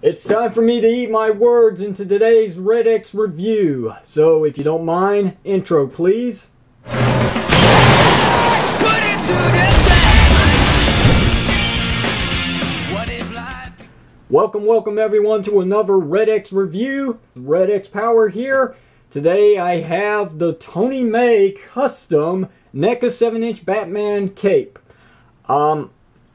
It's time for me to eat my words into today's RedX review. So if you don't mind, intro please. Welcome everyone to another RedX review. RedX Power here. Today I have the Tony Mei custom NECA 7-inch Batman cape.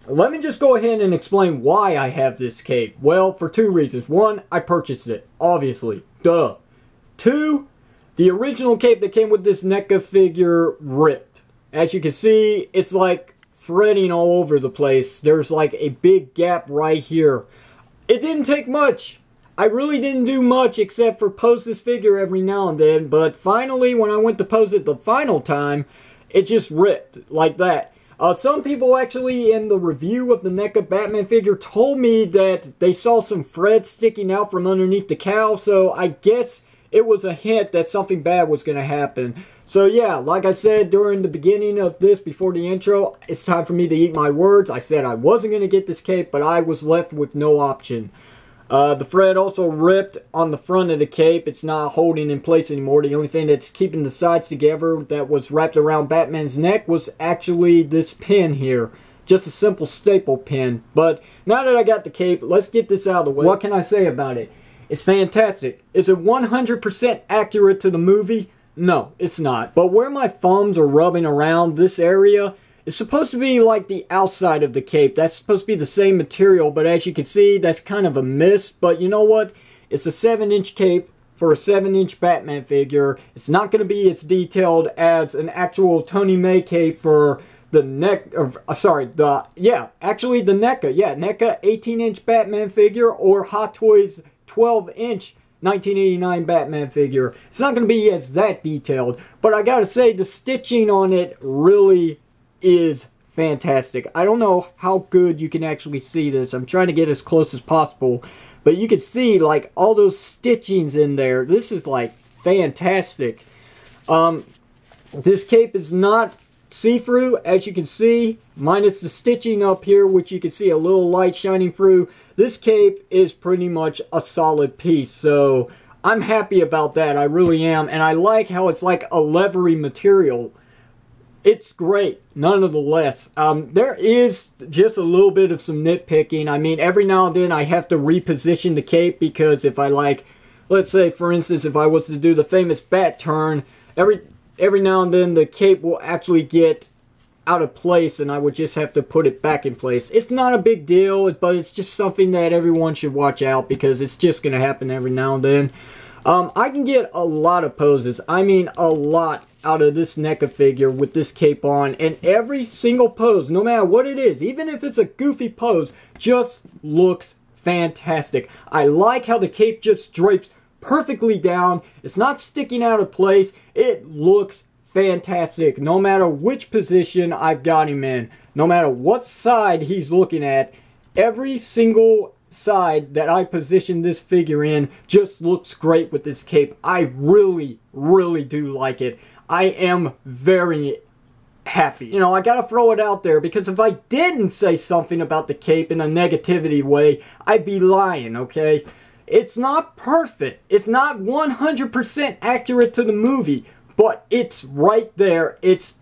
Let me just go ahead and explain why I have this cape. Well, for two reasons. One, I purchased it, obviously. Duh. Two, the original cape that came with this NECA figure ripped. As you can see, it's like threading all over the place. There's like a big gap right here. It didn't take much. I really didn't do much except for pose this figure every now and then. But finally, when I went to pose it the final time, it just ripped like that. Some people actually in the review of the NECA Batman figure told me that they saw some threads sticking out from underneath the cowl, so I guess it was a hint that something bad was going to happen. So yeah, like I said during the beginning of this, before the intro, it's time for me to eat my words. I said I wasn't going to get this cape, but I was left with no option. The thread also ripped on the front of the cape. It's not holding in place anymore. The only thing that's keeping the sides together that was wrapped around Batman's neck was actually this pin here. Just a simple staple pin. But now that I got the cape, let's get this out of the way. What can I say about it? It's fantastic. Is it 100% accurate to the movie? No, it's not. But where my thumbs are rubbing around this area, it's supposed to be like the outside of the cape. That's supposed to be the same material, but as you can see, that's kind of a miss. But you know what? It's a 7-inch cape for a 7-inch Batman figure. It's not going to be as detailed as an actual Tony Mei cape for the NECA, NECA 18-inch Batman figure or Hot Toys 12-inch 1989 Batman figure. It's not going to be as that detailed, but I gotta say, the stitching on it really is fantastic. I don't know how good you can actually see this. I'm trying to get as close as possible, but you can see like all those stitchings in there. This is like fantastic. This cape is not see-through, as you can see, minus the stitching up here, which you can see a little light shining through. This cape is pretty much a solid piece, so I'm happy about that. I really am, and I like how it's like a leathery material. It's great, nonetheless. There is just a little bit of some nitpicking. I mean, every now and then I have to reposition the cape because if I like, let's say for instance, if I was to do the famous bat turn, every now and then the cape will actually get out of place and I would just have to put it back in place. It's not a big deal, but it's just something that everyone should watch out because it's just going to happen every now and then. I can get a lot of poses, I mean a lot, out of this NECA figure with this cape on, and every single pose, no matter what it is, even if it's a goofy pose, just looks fantastic. I like how the cape just drapes perfectly down. It's not sticking out of place. It looks fantastic no matter which position I've got him in, no matter what side he's looking at. Every single side that I position this figure in just looks great with this cape. I really do like it. I am very happy. You know, I gotta throw it out there because if I didn't say something about the cape in a negativity way, I'd be lying, okay? It's not perfect. It's not 100% accurate to the movie, but it's right there. It's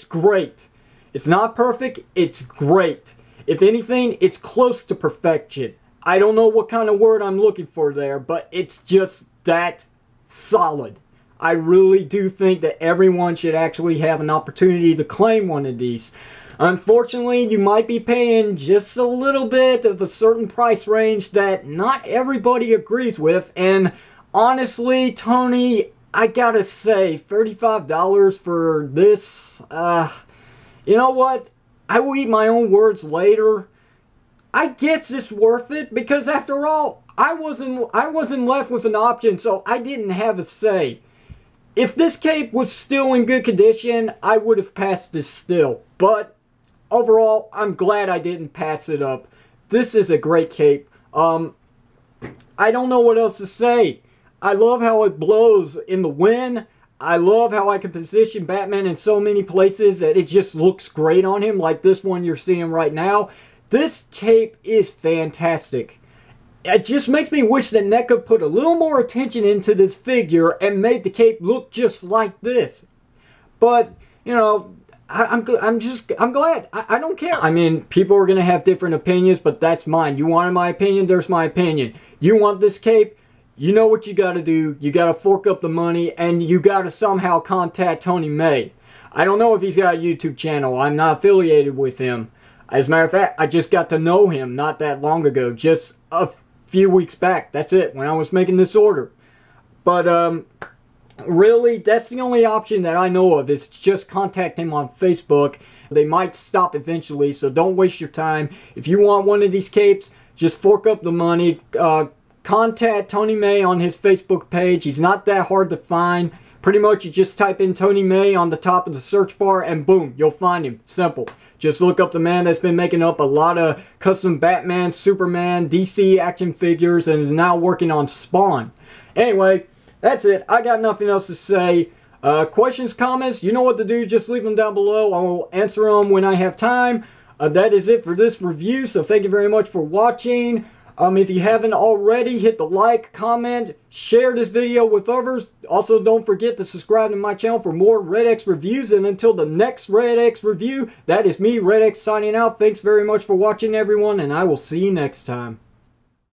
great. It's not perfect. It's great. If anything, it's close to perfection. I don't know what kind of word I'm looking for there, but it's just that solid. I really do think that everyone should actually have an opportunity to claim one of these. Unfortunately, you might be paying just a little bit of a certain price range that not everybody agrees with, and honestly, Tony, I gotta say, $35 for this, you know what? I will eat my own words later. I guess it's worth it because after all, I wasn't left with an option, so I didn't have a say. If this cape was still in good condition, I would have passed this still. But overall, I'm glad I didn't pass it up. This is a great cape. I don't know what else to say. I love how it blows in the wind. I love how I can position Batman in so many places that it just looks great on him, like this one you're seeing right now. This cape is fantastic. it just makes me wish that NECA put a little more attention into this figure and made the cape look just like this. But, you know, I'm glad. I don't care. I mean, people are going to have different opinions, but that's mine. You wanted my opinion, there's my opinion. You want this cape, you know what you got to do. You got to fork up the money, and you got to somehow contact Tony Mei. I don't know if he's got a YouTube channel. I'm not affiliated with him. As a matter of fact, I just got to know him not that long ago. Just a few weeks back. That's it, when I was making this order. But, really, that's the only option that I know of, is just contact him on Facebook. They might stop eventually, so don't waste your time. If you want one of these capes, just fork up the money. Contact Tony Mei on his Facebook page. He's not that hard to find. Pretty much you just type in Tony Mei on the top of the search bar and boom, you'll find him. Simple. Just look up the man that's been making up a lot of custom Batman, Superman, DC action figures and is now working on Spawn. Anyway, that's it. I got nothing else to say. Questions, comments, you know what to do. Just leave them down below. I will answer them when I have time. That is it for this review. So thank you very much for watching. If you haven't already, hit the like, comment, share this video with others. Also, don't forget to subscribe to my channel for more RedX reviews. And until the next RedX review, that is me, RedX, signing out. Thanks very much for watching, everyone, and I will see you next time.